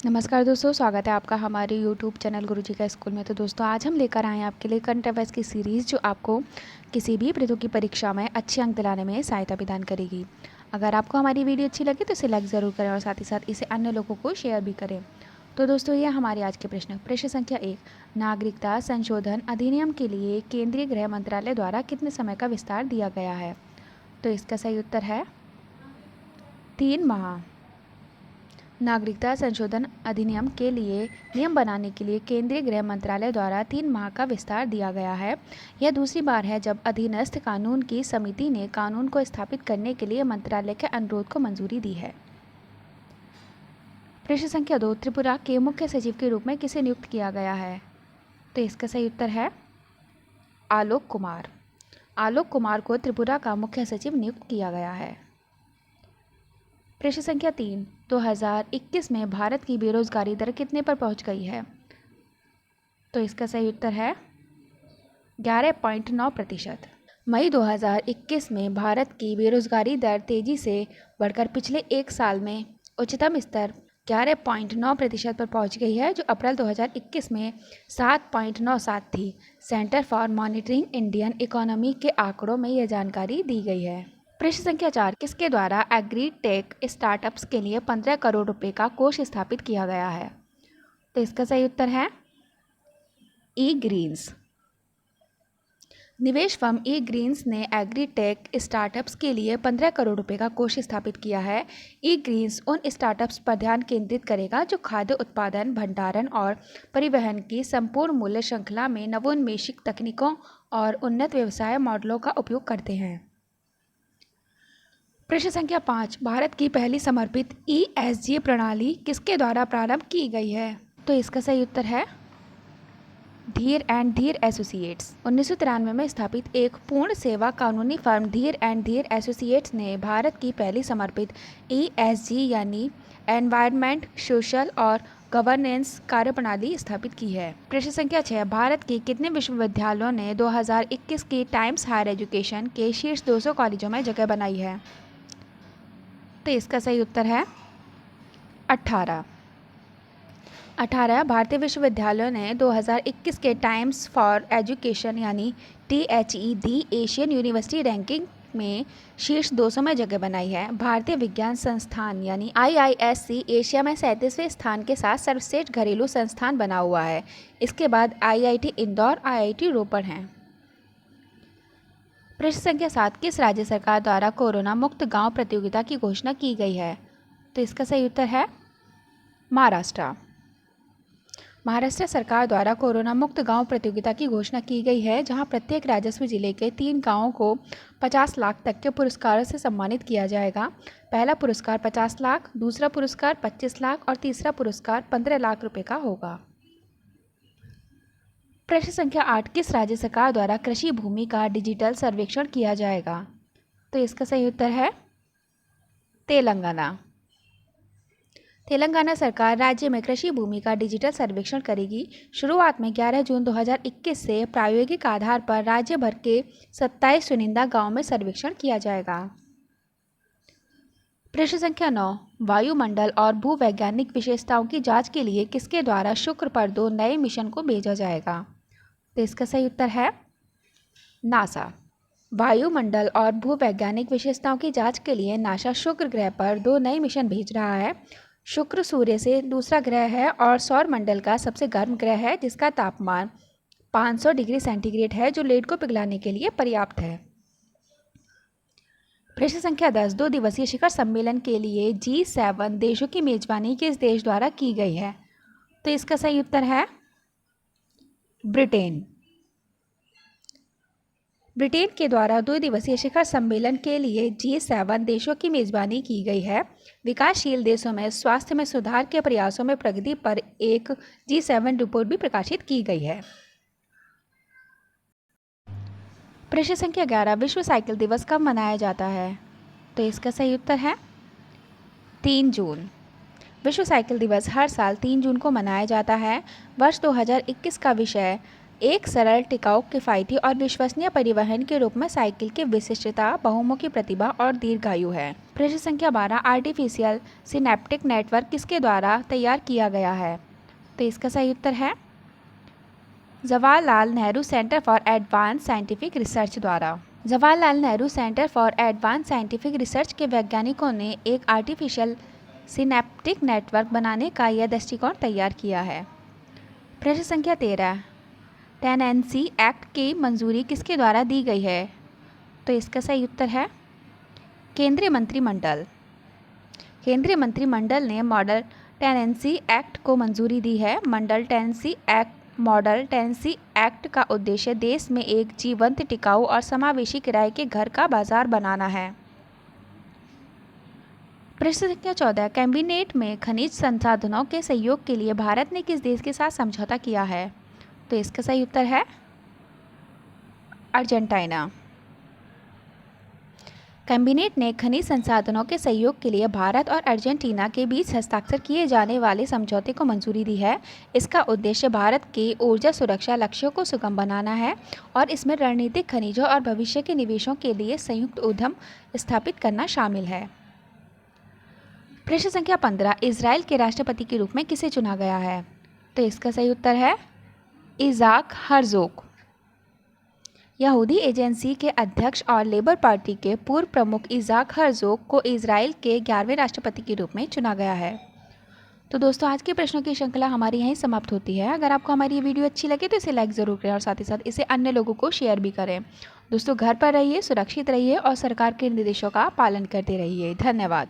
नमस्कार दोस्तों, स्वागत है आपका हमारे यूट्यूब चैनल गुरुजी का स्कूल में। तो दोस्तों आज हम लेकर आए हैं आपके लिए करंट अफेयर्स की सीरीज़ जो आपको किसी भी प्रतियोगी परीक्षा में अच्छे अंक दिलाने में सहायता प्रदान करेगी। अगर आपको हमारी वीडियो अच्छी लगे तो इसे लाइक ज़रूर करें और साथ ही साथ इसे अन्य लोगों को शेयर भी करें। तो दोस्तों ये हमारे आज के प्रश्न संख्या 1, नागरिकता संशोधन अधिनियम के लिए केंद्रीय गृह मंत्रालय द्वारा कितने समय का विस्तार दिया गया है? तो इसका सही उत्तर है 3 माह। नागरिकता संशोधन अधिनियम के लिए नियम बनाने के लिए केंद्रीय गृह मंत्रालय द्वारा 3 माह का विस्तार दिया गया है। यह दूसरी बार है जब अधीनस्थ कानून की समिति ने कानून को स्थापित करने के लिए मंत्रालय के अनुरोध को मंजूरी दी है। प्रश्न संख्या 2, त्रिपुरा के मुख्य सचिव के रूप में किसे नियुक्त किया गया है? तो इसका सही उत्तर है आलोक कुमार। आलोक कुमार को त्रिपुरा का मुख्य सचिव नियुक्त किया गया है। प्रश्न संख्या 3, 2021 में भारत की बेरोजगारी दर कितने पर पहुंच गई है? तो इसका सही उत्तर है 11.9%। मई 2021 में भारत की बेरोजगारी दर तेजी से बढ़कर पिछले एक साल में उच्चतम स्तर 11.9% पर पहुंच गई है, जो अप्रैल 2021 में 7.97 थी। Centre for monitoring Indian economy के आंकड़ों में यह जानकारी दी गई है। प्रश्न संख्या 4, किसके द्वारा एग्री टेक स्टार्टअप्स के लिए 15 करोड़ रुपए का कोष स्थापित किया गया है? तो इसका सही उत्तर है ई ग्रीन्स। निवेश फर्म ई ग्रीन्स ने एग्री टेक स्टार्टअप्स के लिए 15 करोड़ रुपए का कोष स्थापित किया है। ई ग्रीन्स उन स्टार्टअप्स पर ध्यान केंद्रित करेगा जो खाद्य उत्पादन, भंडारण और परिवहन की संपूर्ण मूल्य श्रृंखला में नवोन्मेषिक तकनीकों और उन्नत व्यवसाय मॉडलों का उपयोग करते हैं। प्रश्न संख्या 5, भारत की पहली समर्पित ESG प्रणाली किसके द्वारा प्रारंभ की गई है? तो इसका सही उत्तर है धीर एंड धीर एसोसिएट्स। 1993 में स्थापित एक पूर्ण सेवा कानूनी फर्म धीर एंड धीर एसोसिएट्स ने भारत की पहली समर्पित ESG यानी एनवायरनमेंट, सोशल और गवर्नेंस कार्यप्रणाली स्थापित की है। प्रश्न संख्या 6, भारत के कितने विश्वविद्यालयों ने 2021 की टाइम्स हायर एजुकेशन के शीर्ष 200 कॉलेजों में जगह बनाई है? तो इसका सही उत्तर है 18। भारतीय विश्वविद्यालयों ने 2021 के टाइम्स फॉर एजुकेशन यानी THE the Asian university ranking में शीर्ष 200 में जगह बनाई है। भारतीय विज्ञान संस्थान यानी IISc एशिया में 37वें स्थान के साथ सर्वश्रेष्ठ घरेलू संस्थान बना हुआ है। इसके बाद IIT इंदौर, IIT रोपड़ हैं। प्रश्न संख्या 7, किस राज्य सरकार द्वारा कोरोना मुक्त गांव प्रतियोगिता की घोषणा की गई है? तो इसका सही उत्तर है महाराष्ट्र। महाराष्ट्र सरकार द्वारा कोरोना मुक्त गांव प्रतियोगिता की घोषणा की गई है, जहां प्रत्येक राजस्व जिले के 3 गांवों को 50 लाख तक के पुरस्कारों से सम्मानित किया जाएगा। पहला पुरस्कार 50 लाख, दूसरा पुरस्कार 25 लाख और तीसरा पुरस्कार 15 लाख रुपए का होगा। प्रश्न संख्या 8, किस राज्य सरकार द्वारा कृषि भूमि का डिजिटल सर्वेक्षण किया जाएगा? तो इसका सही उत्तर है तेलंगाना। तेलंगाना सरकार राज्य में कृषि भूमि का डिजिटल सर्वेक्षण करेगी। शुरुआत में 11 जून 2021 से प्रायोगिक आधार पर राज्य भर के 27 चुनिंदा गांवों में सर्वेक्षण किया जाएगा। प्रश्न संख्या 9, वायुमंडल और भूवैज्ञानिक विशेषताओं की जांच के लिए किसके द्वारा शुक्र पर 2 नए मिशन को भेजा जाएगा? तो इसका सही उत्तर है नासा। वायुमंडल और भूवैज्ञानिक विशेषताओं की जांच के लिए नासा शुक्र ग्रह पर 2 नए मिशन भेज रहा है। शुक्र सूर्य से दूसरा ग्रह है और सौर मंडल का सबसे गर्म ग्रह है, जिसका तापमान 500 डिग्री सेंटीग्रेड है, जो लेड को पिघलाने के लिए पर्याप्त है। प्रश्न संख्या 10, 2 दिवसीय शिखर सम्मेलन के लिए G7 देशों की मेजबानी किस देश द्वारा की गई है? तो इसका सही उत्तर है ब्रिटेन। ब्रिटेन के द्वारा 2 दिवसीय शिखर सम्मेलन के लिए G7 देशों की मेजबानी की गई है। विकासशील देशों में स्वास्थ्य में सुधार के प्रयासों में प्रगति पर एक G7 रिपोर्ट भी प्रकाशित की गई है। प्रश्न संख्या 11, विश्व साइकिल दिवस कब मनाया जाता है? तो इसका सही उत्तर है 3 जून। विश्व साइकिल दिवस हर साल 3 जून को मनाया जाता है। वर्ष 2021 का विषय एक सरल, टिकाऊ, किफ़ायती और विश्वसनीय परिवहन के रूप में साइकिल की विशिष्टता, बहुमुखी प्रतिभा और दीर्घायु है। प्रश्न संख्या 12, आर्टिफिशियल सिनेप्टिक नेटवर्क किसके द्वारा तैयार किया गया है? तो इसका सही उत्तर है Jawaharlal Nehru centre for advance scientific research द्वारा। Jawaharlal Nehru centre for advance scientific research के वैज्ञानिकों ने एक आर्टिफिशियल सिनेप्टिक नेटवर्क बनाने का यह दृष्टिकोण तैयार किया है। प्रश्न संख्या 13, टेनेंसी एक्ट की मंजूरी किसके द्वारा दी गई है? तो इसका सही उत्तर है केंद्रीय मंत्रिमंडल। केंद्रीय मंत्रिमंडल ने मॉडल टेनेंसी एक्ट को मंजूरी दी है। मॉडल टेनेंसी एक्ट का उद्देश्य देश में एक जीवंत, टिकाऊ और समावेशी किराए के घर का बाजार बनाना है। प्रश्न संख्या 14, कैबिनेट में खनिज संसाधनों के सहयोग के लिए भारत ने किस देश के साथ समझौता किया है? तो इसका सही उत्तर है अर्जेंटीना। कैबिनेट ने खनिज संसाधनों के सहयोग के लिए भारत और अर्जेंटीना के बीच हस्ताक्षर किए जाने वाले समझौते को मंजूरी दी है। इसका उद्देश्य भारत के ऊर्जा सुरक्षा लक्ष्यों को सुगम बनाना है और इसमें रणनीतिक खनिजों और भविष्य के निवेशों के लिए संयुक्त उद्यम स्थापित करना शामिल है। प्रश्न संख्या 15, इजराइल के राष्ट्रपति के रूप में किसे चुना गया है? तो इसका सही उत्तर है इज़ाक हर्ज़ोग। यहूदी एजेंसी के अध्यक्ष और लेबर पार्टी के पूर्व प्रमुख इज़ाक हर्ज़ोग को इजराइल के 11वें राष्ट्रपति के रूप में चुना गया है। तो दोस्तों, आज के प्रश्नों की श्रृंखला हमारी यहीं समाप्त होती है। अगर आपको हमारी ये वीडियो अच्छी लगे तो इसे लाइक ज़रूर करें और साथ ही साथ इसे अन्य लोगों को शेयर भी करें। दोस्तों, घर पर रहिए, सुरक्षित रहिए और सरकार के निर्देशों का पालन करते रहिए। धन्यवाद।